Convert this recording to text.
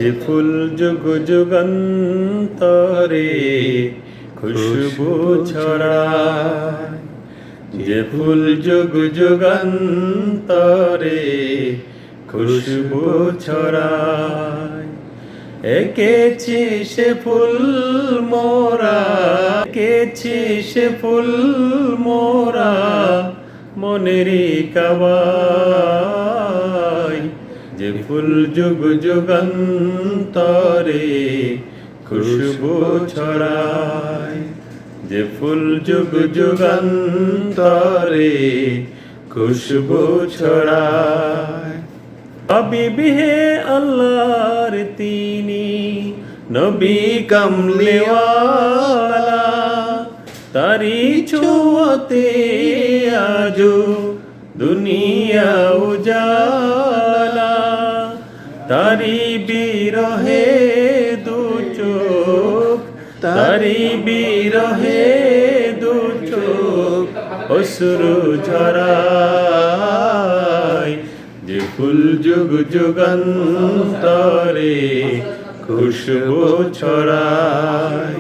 যে ফুল যুগ যুগান্তরে খুশবু ছড়ায়, যে ফুল যুগ যুগান্তরে খুশবু ছড়ায়। এঁকেছি সে ফুল মোরা, এঁকেছি সে ফুল মোরা মনেরই কাবায়। যে ফুল যুগ যুগান্তরে খুশবু ছড়ায়, যে ফুল যুগ যুগান্তরে খুশবু ছড়ায়। হাবিবি হে আল্লাহর তিনি নবী কামলিওয়ালা, তারি ছোঁয়াতে আজো দুনিয়া উজালা। তারি বিরহে দু চোখ, তারি বিরহে দু চোখ অশ্রু ঝরায়। যে ফুল যুগ যুগান্তরে খুশবু ছড়ায়।